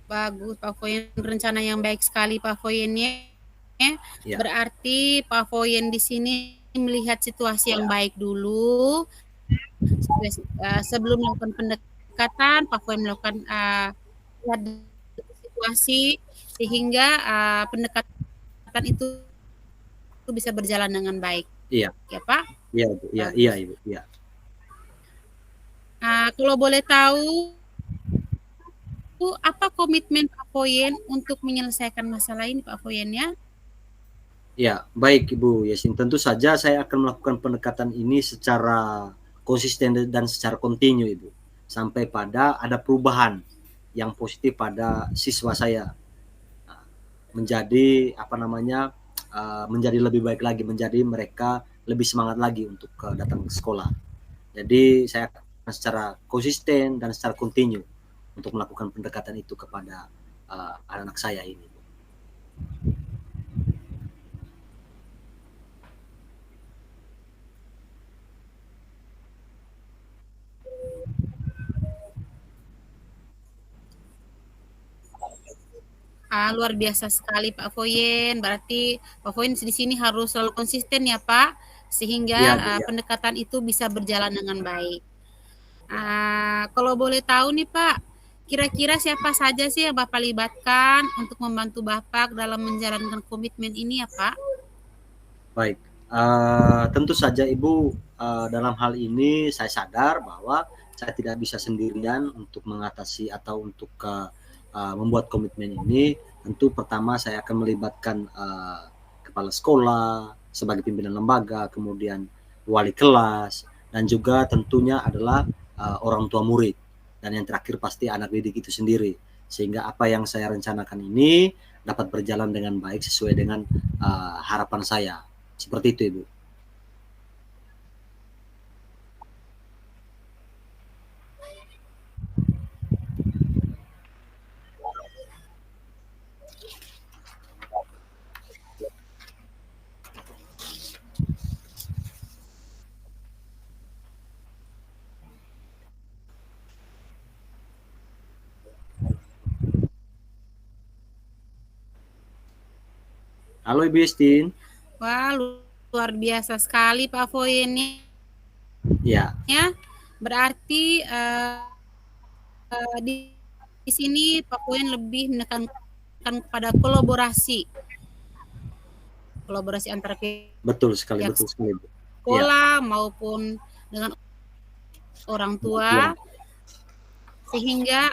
Bagus Pak Foyen, rencana yang baik sekali Pak Foyen ya. Berarti Pak Foyen di sini melihat situasi yang baik dulu. Sebelum melakukan pendekatan, Pak Foyen melakukan lihat situasi sehingga pendekatan itu bisa berjalan dengan baik. Iya. Ya Pak? Iya Ibu. Iya Ibu. Iya. Kalau boleh tahu, apa komitmen Pak Foyen untuk menyelesaikan masalah ini Pak Foyen ya? Ya, baik Ibu Yasin. Tentu saja saya akan melakukan pendekatan ini secara konsisten dan secara kontinu Ibu, sampai pada ada perubahan yang positif pada siswa saya, menjadi menjadi lebih baik lagi, menjadi mereka lebih semangat lagi untuk datang ke sekolah. Jadi saya akan secara konsisten dan secara kontinu untuk melakukan pendekatan itu kepada anak-anak saya ini. Luar biasa sekali Pak Foyen. Berarti Pak Foyen di sini harus selalu konsisten ya Pak, sehingga Iya, Bu, ya. pendekatan itu bisa berjalan dengan baik. Kalau boleh tahu nih Pak, kira-kira siapa saja sih yang Bapak libatkan untuk membantu Bapak dalam menjalankan komitmen ini ya Pak? Baik, tentu saja Ibu, dalam hal ini saya sadar bahwa saya tidak bisa sendirian untuk mengatasi atau untuk membuat komitmen ini. Tentu pertama saya akan melibatkan kepala sekolah sebagai pimpinan lembaga, kemudian wali kelas, dan juga tentunya adalah orang tua murid, dan yang terakhir pasti anak didik itu sendiri, sehingga apa yang saya rencanakan ini dapat berjalan dengan baik sesuai dengan harapan saya. Seperti itu, Ibu. Halo Ibu Yustin. Wah, luar biasa sekali Pak Foyen Ya, ya. Berarti di sini Pak Foyen lebih menekankan kepada kolaborasi antara betul sekali, pihak betul sekali, Bu. Ya, sekolah maupun dengan orang tua, sehingga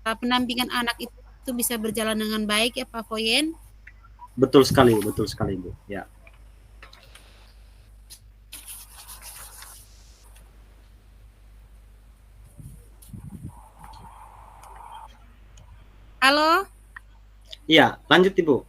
pendampingan anak itu bisa berjalan dengan baik ya Pak Foyen. betul sekali, Bu. Ya. Halo, Iya, lanjut Ibu.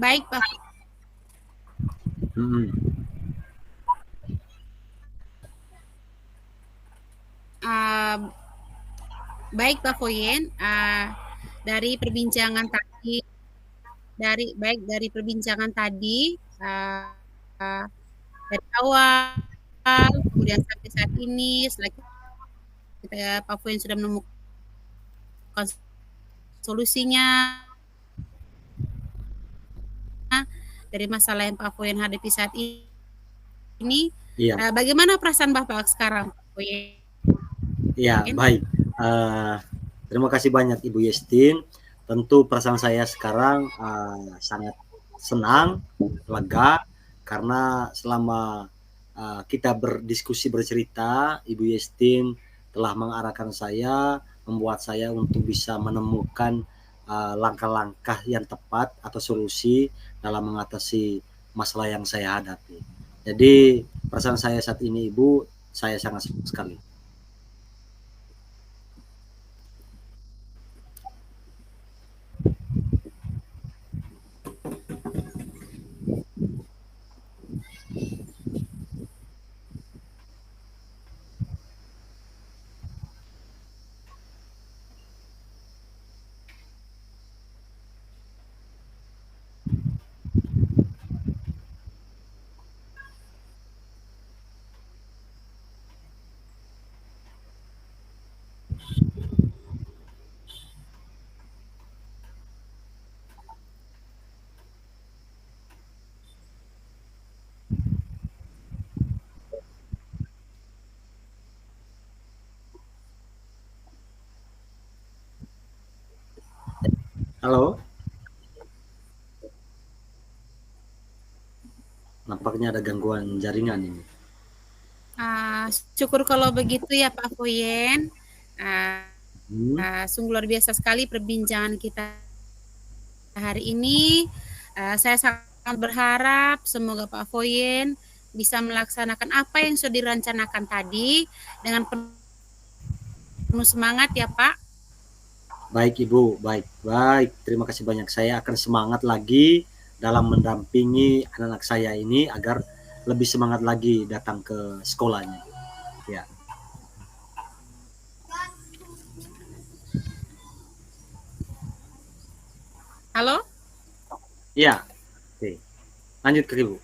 baik Pak. Hmm. Baik Pak Foyen, dari perbincangan tadi, dari perbincangan tadi, dari awal kemudian sampai saat ini, setelah Pak Foyen sudah menemukan solusinya dari masalah yang Pak Foyen hadapi saat ini. Iya. Bagaimana perasaan Bapak sekarang, Pak Foyen? Ya, baik. Terima kasih banyak Ibu Yestin. Tentu perasaan saya sekarang sangat senang, lega, karena selama kita berdiskusi bercerita, Ibu Yestin telah mengarahkan saya, membuat saya untuk bisa menemukan langkah-langkah yang tepat atau solusi dalam mengatasi masalah yang saya hadapi. Jadi perasaan saya saat ini Ibu, saya sangat senang sekali. Halo? Nampaknya ada gangguan jaringan ini. Syukur kalau begitu ya Pak Foyen. Sungguh luar biasa sekali perbincangan kita hari ini. Saya sangat berharap semoga Pak Foyen bisa melaksanakan apa yang sudah direncanakan tadi dengan penuh semangat ya Pak. Baik Ibu, baik. Terima kasih banyak. Saya akan semangat lagi dalam mendampingi anak-anak saya ini agar lebih semangat lagi datang ke sekolahnya. Ya. Halo? Iya. Oke. Lanjut ke Ibu.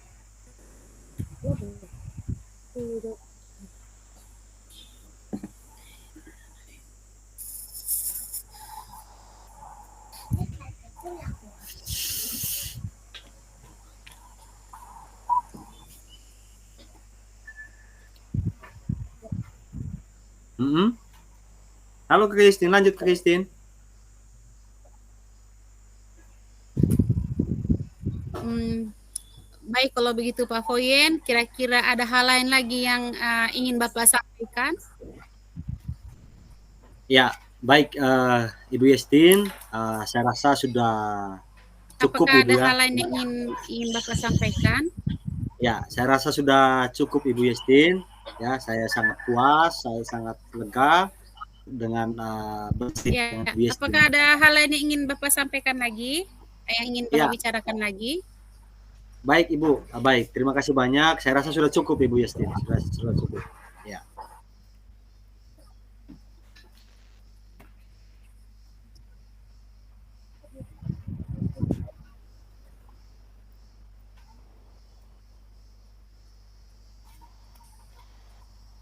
Halo Christine, lanjut ke Christine. Baik, kalau begitu Pak Foyen, kira-kira ada hal lain lagi yang ingin Bapak sampaikan? Ya, baik Ibu Yestin, saya rasa sudah cukup Apakah Ibu ada ya. hal lain yang ingin Bapak sampaikan? Ya, saya rasa sudah cukup Ibu Yestin. Ya, saya sangat puas, saya sangat lega dengan bersih Ya, dengan Ibu Yestin. apakah ada hal lain yang ingin Bapak sampaikan lagi? Yang ingin Bapak Ya. bicarakan lagi? Baik Ibu, baik. Terima kasih banyak. Saya rasa sudah cukup Ibu Yestin. Sudah cukup. Ya.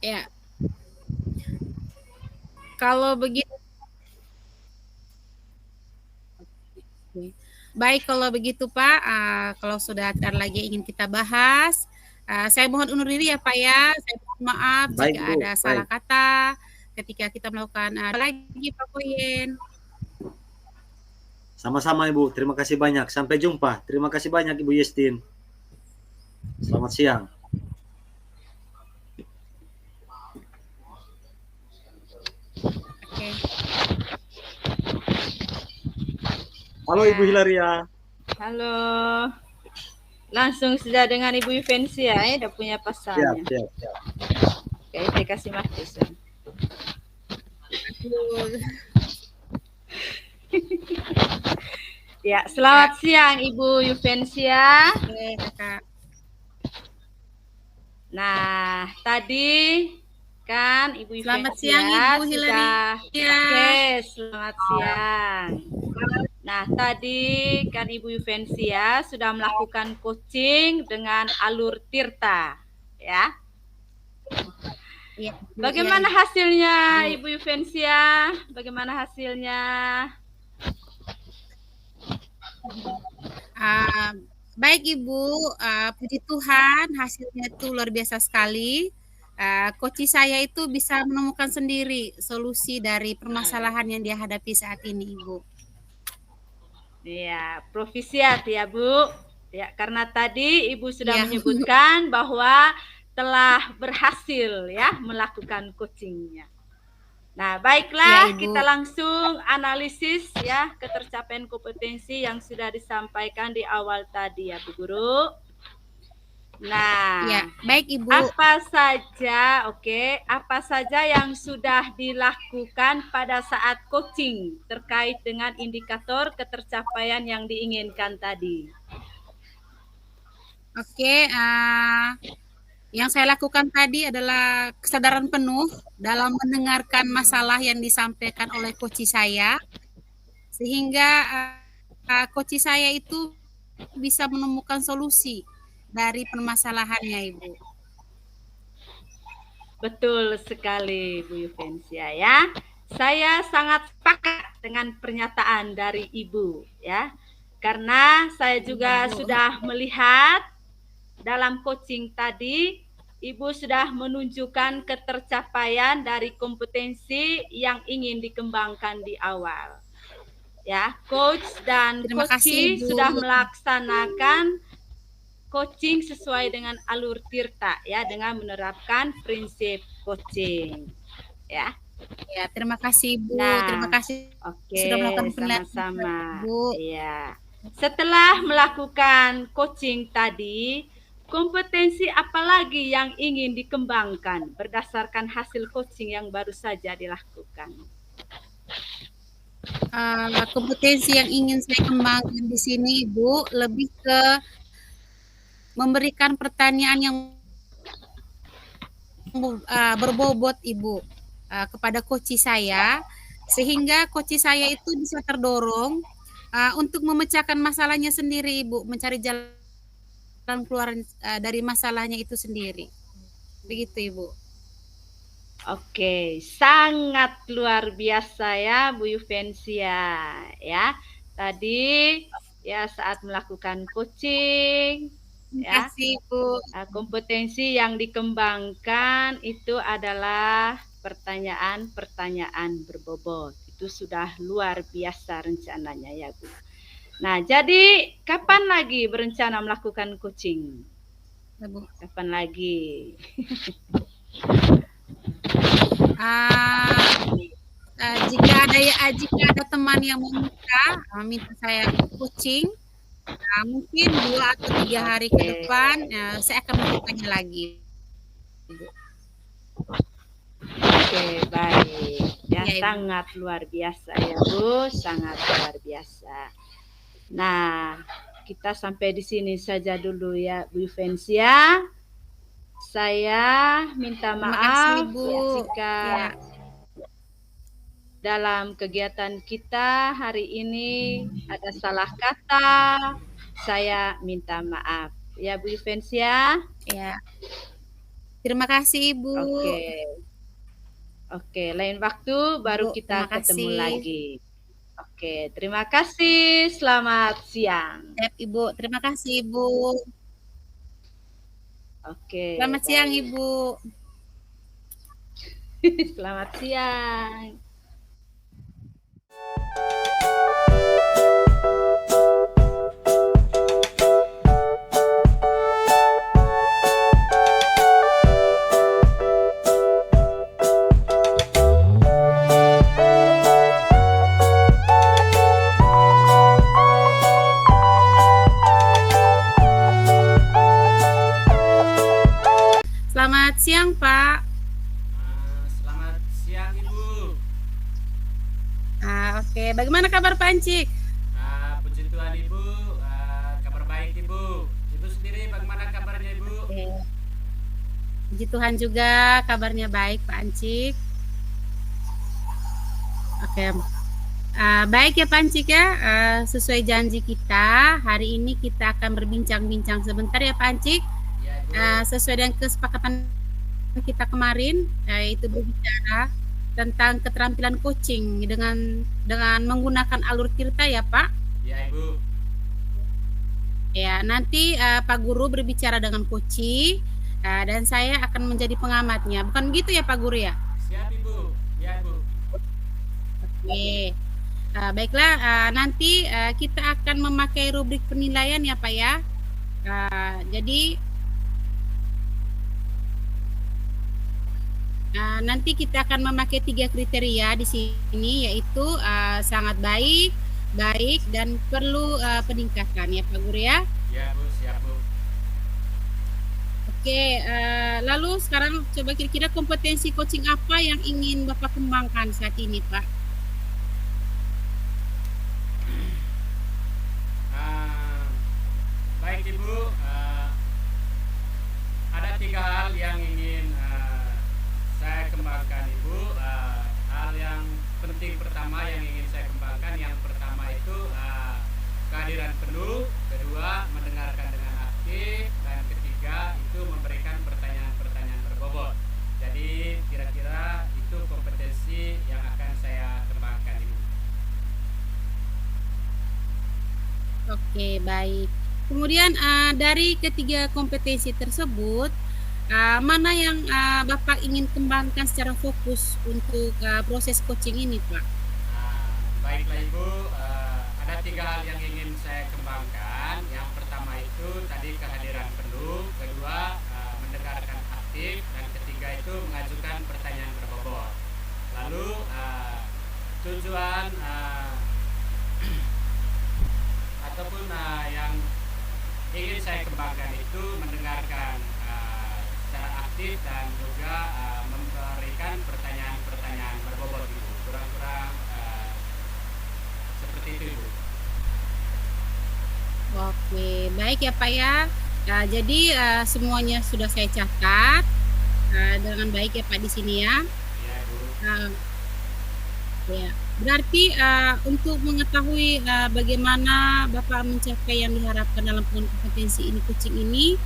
Ya. Kalau begitu, baik kalau begitu Pak, kalau sudah tidak ada lagi ingin kita bahas, saya mohon undur diri ya Pak ya. Saya mohon maaf Baik, jika Bu. ada salah kata ketika kita melakukan lagi Pak Foyen. Sama-sama Ibu. Terima kasih banyak. Sampai jumpa. Terima kasih banyak Ibu Yestin. Selamat siang. Oke. Halo Ibu Hilaria. Halo. Langsung sudah dengan Ibu Yufensia ya, udah punya pasalnya. Siap. Oke, saya kasih Markus. Ya, selamat siang Ibu Yufensia. Oke, Kakak. Nah, tadi kan Ibu Selamat Yufensia siang Ibu sudah. Hilaria. Oke, selamat siang. Nah, tadi kan Ibu Yufensia sudah melakukan coaching dengan alur Tirta, ya. Ya, Bagaimana hasilnya Ibu Yufensia? Bagaimana hasilnya? Baik Ibu, puji Tuhan hasilnya itu luar biasa sekali. Coach saya itu bisa menemukan sendiri solusi dari permasalahan yang dia hadapi saat ini Ibu. Ya, profisiat ya Bu. Ya, karena tadi Ibu sudah menyebutkan bahwa telah berhasil ya melakukan coachingnya. Nah, baiklah ya, kita langsung analisis ya ketercapaian kompetensi yang sudah disampaikan di awal tadi ya Bu Guru. Nah, ya, baik Ibu. Apa saja yang sudah dilakukan pada saat coaching terkait dengan indikator ketercapaian yang diinginkan tadi? Oke, yang saya lakukan tadi adalah kesadaran penuh dalam mendengarkan masalah yang disampaikan oleh coach saya, sehingga coach saya itu bisa menemukan solusi dari permasalahannya, Ibu. Betul sekali, Bu Yufensia ya. Saya sangat sepakat dengan pernyataan dari Ibu ya. Karena saya juga sudah melihat dalam coaching tadi, Ibu sudah menunjukkan ketercapaian dari kompetensi yang ingin dikembangkan di awal. Ya, coach dan coachee sudah melaksanakan coaching sesuai dengan alur Tirta ya, dengan menerapkan prinsip coaching. Ya. Ya, terima kasih Bu. Nah, terima kasih sudah melakukan sama-sama. Bu. Ya. Setelah melakukan coaching tadi, kompetensi apa lagi yang ingin dikembangkan berdasarkan hasil coaching yang baru saja dilakukan? Kompetensi yang ingin saya kembangkan di sini, Bu, lebih ke memberikan pertanyaan yang berbobot, Ibu, kepada coach saya, sehingga coach saya itu bisa terdorong untuk memecahkan masalahnya sendiri, Ibu, mencari jalan keluar dari masalahnya itu sendiri. Begitu, Ibu. Oke, sangat luar biasa ya Bu Yufensia ya. Tadi ya saat melakukan coaching Terima ya, kasih, Ibu. kompetensi yang dikembangkan itu adalah pertanyaan-pertanyaan berbobot. Itu sudah luar biasa rencananya ya Bu. Nah, jadi kapan lagi berencana melakukan coaching? Ya, Bu. Kapan lagi? Jika ada teman yang meminta saya coaching, mungkin 2 atau 3 hari ke depan saya akan melakukannya lagi. Oke, baik. Ya, Ya, Ibu. sangat luar biasa ya Bu, sangat luar biasa. Nah, kita sampai di sini saja dulu ya Bu Yufensia. Saya minta Terima kasih, maaf Ibu. jika Ya. dalam kegiatan kita hari ini ada salah kata. Saya minta maaf ya Bu Yufensia. Ya. Terima kasih, Ibu. Oke, lain waktu baru Bu, kita terima ketemu kasih. lagi. Oke, terima kasih. Selamat siang. Siap, Ibu. Terima kasih, Ibu. Oke. Selamat siang, baik. Ibu. Selamat siang. Selamat siang, Pak. Selamat siang Ibu. Oke. Bagaimana kabar Pak Ancik? Puji Tuhan Ibu, kabar baik Ibu. Ibu sendiri bagaimana kabarnya Ibu? Oke. Puji Tuhan juga kabarnya baik Pak Ancik. Oke. Baik ya Pak Ancik ya. Sesuai janji kita, hari ini kita akan berbincang-bincang sebentar ya Pak Ancik. Ya Ibu. Sesuai dengan kesepakatan kita kemarin, yaitu berbicara tentang keterampilan coaching dengan menggunakan alur tirta ya Pak. Ya Ibu. Ya, nanti Pak Guru berbicara dengan coaching dan saya akan menjadi pengamatnya. Bukan begitu ya Pak Guru ya? Siap Ibu. Ya Ibu. Oke. Baiklah, nanti kita akan memakai rubrik penilaian ya Pak ya. Jadi nanti kita akan memakai 3 kriteria di sini, yaitu sangat baik, baik, dan perlu peningkatan ya Pak Guru ya. Ya Bu, siap Bu. Oke, lalu sekarang coba kira-kira kompetensi coaching apa yang ingin Bapak kembangkan saat ini Pak? Baik Ibu, ada 3 hal yang ingin saya kembangkan Ibu. Hal yang penting pertama yang ingin saya kembangkan, yang pertama itu kehadiran penuh, kedua mendengarkan dengan aktif, dan ketiga itu memberikan pertanyaan-pertanyaan berbobot. Jadi kira-kira itu kompetensi yang akan saya kembangkan Ibu. Oke, baik. Kemudian dari ketiga kompetensi tersebut, mana yang Bapak ingin kembangkan secara fokus untuk proses coaching ini, Pak? Baiklah Ibu, ada 3 hal yang ingin saya kembangkan. Yang pertama itu tadi kehadiran penuh, kedua mendengarkan aktif, dan ketiga itu mengajukan pertanyaan berbobot. Lalu tujuan ataupun yang ingin saya kembangkan itu mendengarkan secara aktif dan juga memberikan pertanyaan-pertanyaan berbobot Ibu. Kurang-kurang seperti itu Ibu. Oke, baik ya Pak ya. Jadi semuanya sudah saya catat dengan baik ya Pak di sini ya. Ya Bu. Ya, berarti untuk mengetahui bagaimana Bapak mencapai yang diharapkan dalam kompetensi ini coaching ini,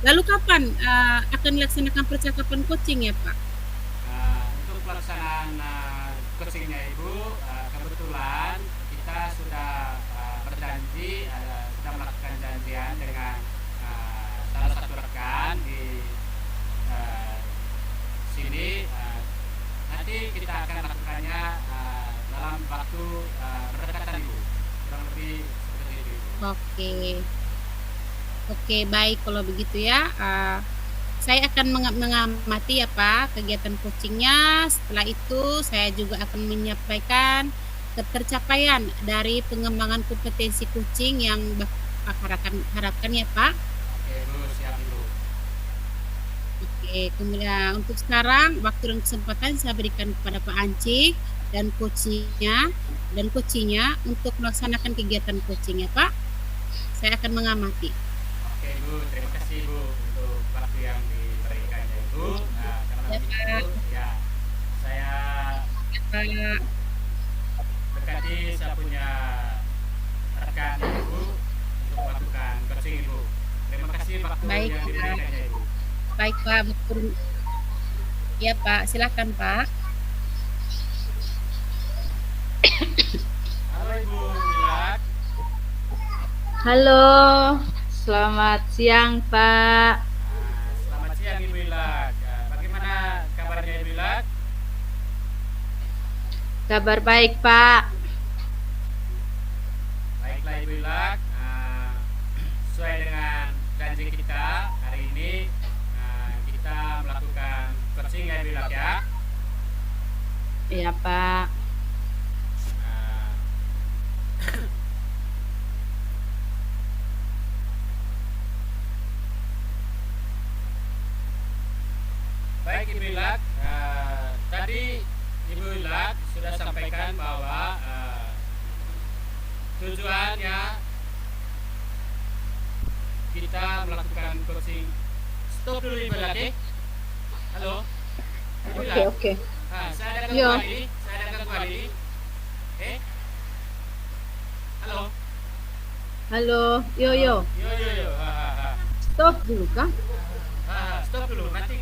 lalu kapan akan dilaksanakan percakapan coaching ya Pak? Untuk pelaksanaan coachingnya Ibu, kebetulan kita sudah berjanji, sudah melakukan janjian dengan salah satu rekan di sini. Nanti kita akan melakukannya dalam waktu berdekatan Ibu, kurang lebih seperti itu Ibu. Oke, oke baik kalau begitu ya. Saya akan mengamati ya Pak kegiatan coachingnya. Setelah itu saya juga akan menyampaikan ketercapaian dari pengembangan kompetensi coaching yang Bapak harapkan ya Pak. Oke Ibu, siap Ibu. Oke, kemudian untuk sekarang waktu dan kesempatan saya berikan kepada Pak Ancik dan coachingnya untuk melaksanakan kegiatan coaching ya Pak. Saya akan mengamati. Oke Ibu, terima kasih Ibu untuk waktu yang diberikannya Ibu. Nah, karena Ya, begitu, ya saya Pak. berkati saya punya rekan Ibu untuk melakukan coaching Ibu. Terima kasih waktu Baik, yang Pak. diberikannya Ibu. Baik Pak, betul. Ya Pak, silakan Pak. Halo Ibu Milad. Halo, selamat siang Pak. Selamat siang Ibu Milad. Bagaimana kabarnya Ibu Milad? Kabar baik Pak. Baiklah Ibu Milad. Sesuai dengan janji kita hari ini, kita melakukan coaching ya Ibu Milad ya. Iya Pak. Baik Ibu Milad, tadi Ibu Milad sudah sampaikan bahwa tujuannya kita melakukan coaching. Stop dulu Ibu Milad. Halo Ibu Milad. Oke. Saya ada Yo. gangguan ini. Halo. Halo, yo. Yo. Stop dulu kah? Stop dulu. Nanti